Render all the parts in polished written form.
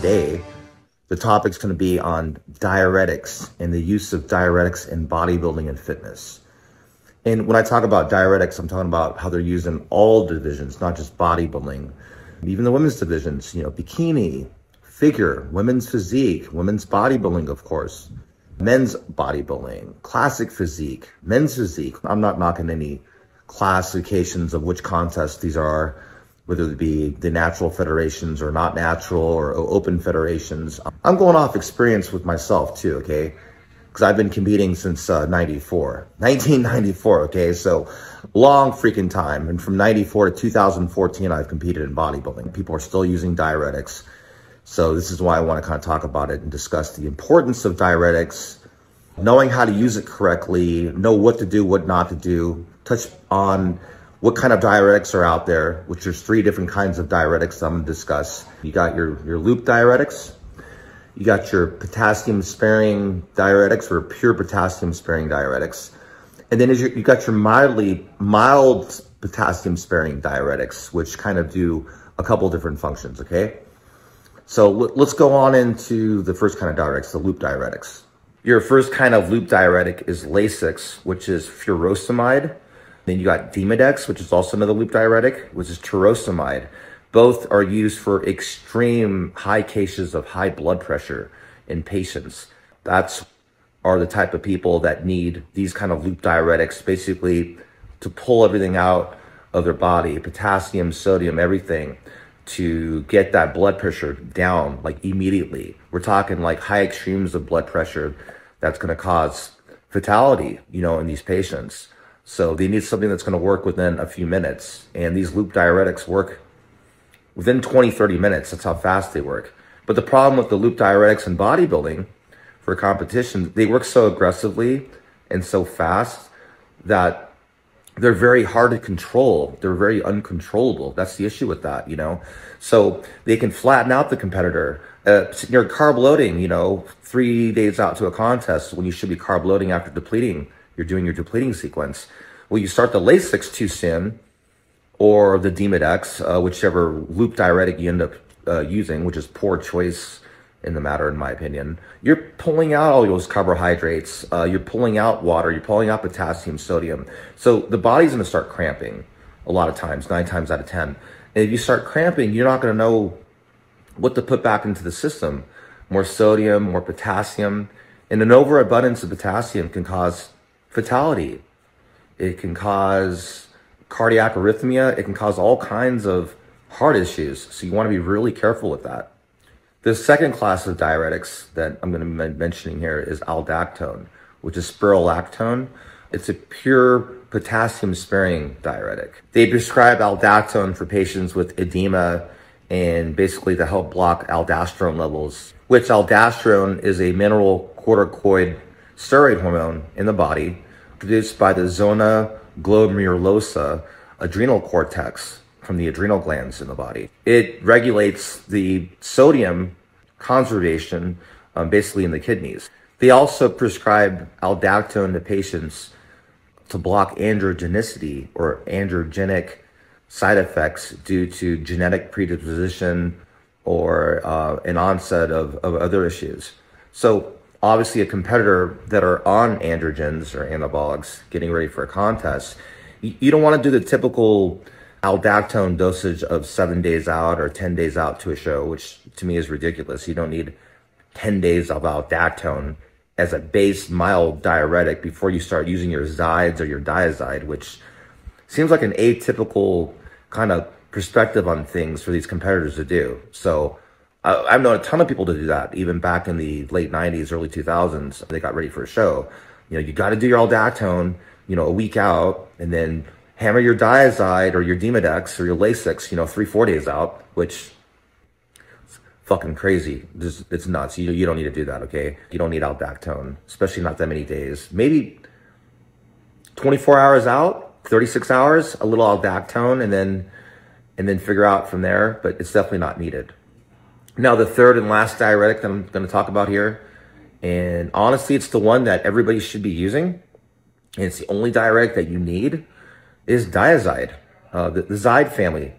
today, the topic's going to be on diuretics and the use of diuretics in bodybuilding and fitness. And when I talk about diuretics, I'm talking about how they're used in all divisions, not just bodybuilding, even the women's divisions, bikini, figure, women's physique, women's bodybuilding, of course, men's bodybuilding, classic physique, men's physique. I'm not knocking any classifications of which contests these are, whether it be the natural federations or not natural or open federations. I'm going off experience with myself too, okay? Because I've been competing since 1994, okay? So long freaking time. And from 94 to 2014, I've competed in bodybuilding. People are still using diuretics. So this is why I want to kind of talk about it and discuss the importance of diuretics, knowing how to use it correctly, know what to do, what not to do, touch on what kind of diuretics are out there, which there's 3 different kinds of diuretics that I'm going to discuss. You got your loop diuretics, you got your potassium sparing diuretics or pure potassium sparing diuretics, and then you got your mild potassium sparing diuretics, which kind of do a couple different functions, okay? So let's go on into the first kind of diuretics, the loop diuretics. Your first kind of loop diuretic is Lasix, which is furosemide. Then you got Demodex, which is also another loop diuretic, which is furosemide. Both are used for extreme high cases of high blood pressure in patients. Are the type of people that need these kind of loop diuretics, basically to pull everything out of their body, potassium, sodium, everything, to get that blood pressure down like immediately. We're talking like high extremes of blood pressure that's going to cause fatality, in these patients. So they need something that's going to work within a few minutes. And these loop diuretics work within 20-30 minutes. That's how fast they work. But the problem with the loop diuretics in bodybuilding for competition, they work so aggressively and so fast that they're very hard to control. They're very uncontrollable. That's the issue with that, So they can flatten out the competitor. You're carb loading, 3 days out to a contest when you should be carb loading after depleting. You're doing your depleting sequence. Well, you start the Lasix too soon, or the Demodex, whichever loop diuretic you end up using, which is poor choice in the matter, in my opinion. You're pulling out all those carbohydrates. You're pulling out water. You're pulling out potassium, sodium. So the body's going to start cramping a lot of times, 9 times out of 10. And if you start cramping, you're not going to know what to put back into the system. More sodium, more potassium. And an overabundance of potassium can cause fatality. It can cause cardiac arrhythmia. It can cause all kinds of heart issues. So you want to be really careful with that. The second class of diuretics that I'm going to be mentioning here is aldactone, which is spirolactone. It's a pure potassium sparing diuretic. They prescribe aldactone for patients with edema and basically to help block aldosterone levels, which aldosterone is a mineral corticoid steroid hormone in the body produced by the zona glomerulosa adrenal cortex from the adrenal glands in the body. It regulates the sodium conservation basically in the kidneys. They also prescribe aldactone to patients to block androgenicity or androgenic side effects due to genetic predisposition or an onset of other issues. So obviously a competitor that are on androgens or anabolics getting ready for a contest, you don't want to do the typical aldactone dosage of 7 days out or 10 days out to a show, which to me is ridiculous. You don't need 10 days of aldactone as a base mild diuretic before you start using your Zydes or your Diazide, which seems like an atypical kind of perspective on things for these competitors to do. So I've known a ton of people to do that, even back in the late 90s, early 2000s. They got ready for a show. You got to do your aldactone, a week out, and then hammer your Diazide or your Demodex or your Lasix, 3-4 days out, which is fucking crazy. It's nuts. You don't need to do that, okay? You don't need aldactone, especially not that many days. Maybe 24 hours out, 36 hours, a little aldactone, and then figure out from there, but it's definitely not needed. Now, the third and last diuretic that I'm going to talk about here, and honestly, it's the one that everybody should be using, and it's the only diuretic that you need, is Diazide, the Zyde family,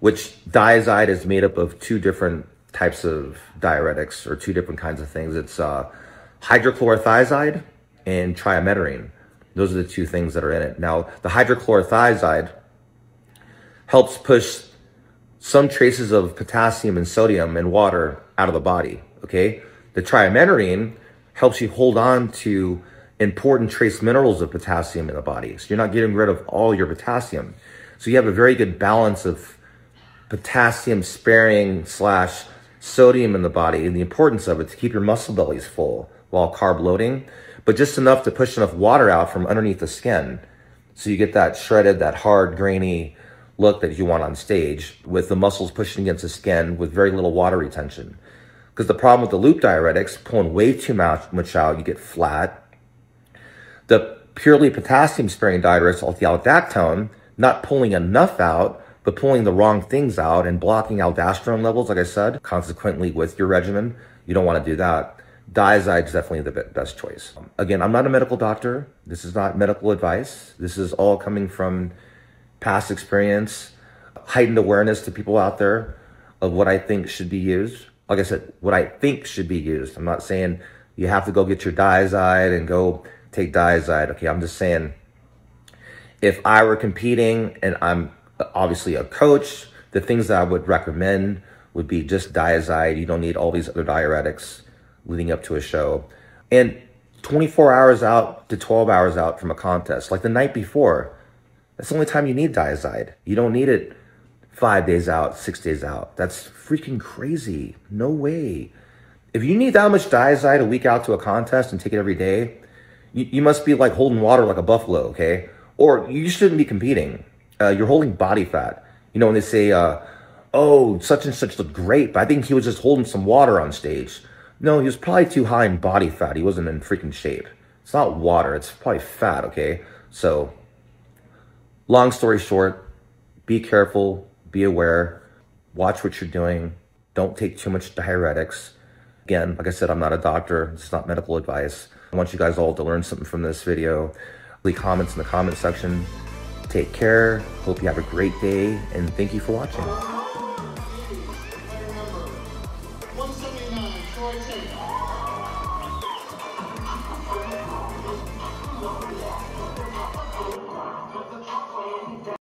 which Diazide is made up of 2 different types of diuretics, or two different kinds of things. It's hydrochlorothiazide and trimeterine. Those are the two things that are in it. Now, the hydrochlorothiazide helps push some traces of potassium and sodium and water out of the body, okay? The trimeterine helps you hold on to important trace minerals of potassium in the body. So you're not getting rid of all your potassium. So you have a very good balance of potassium sparing / sodium in the body, and the importance of it to keep your muscle bellies full while carb loading, but just enough to push enough water out from underneath the skin. So you get that shredded, that hard, grainy look that you want on stage, with the muscles pushing against the skin with very little water retention. Because the problem with the loop diuretics, pulling way too much out, you get flat. The purely potassium sparing diuretics, like the aldactone, not pulling enough out, but pulling the wrong things out and blocking aldosterone levels, like I said, consequently with your regimen. You don't want to do that. Diazide is definitely the best choice. Again, I'm not a medical doctor. This is not medical advice. This is all coming from past experience, heightened awareness to people out there of what I think should be used. Like I said, what I think should be used. I'm not saying you have to go get your Diazide and go take Diazide. Okay, I'm just saying, if I were competing and I'm obviously a coach, the things that I would recommend would be just Diazide. You don't need all these other diuretics leading up to a show. And 24 hours out to 12 hours out from a contest, like the night before, that's the only time you need Diazide. You don't need it 5 days out, 6 days out. That's freaking crazy. No way. If you need that much Diazide a week out to a contest and take it every day, you must be like holding water like a buffalo, okay? Or you shouldn't be competing. You're holding body fat. You know, when they say, oh, such and such looked great, but I think he was just holding some water on stage. No, he was probably too high in body fat. He wasn't in freaking shape. It's not water. It's probably fat, okay? So, long story short, be careful, be aware, watch what you're doing. Don't take too much diuretics. Again, like I said, I'm not a doctor. It's not medical advice. I want you guys all to learn something from this video. Leave comments in the comment section. Take care. Hope you have a great day, and thank you for watching.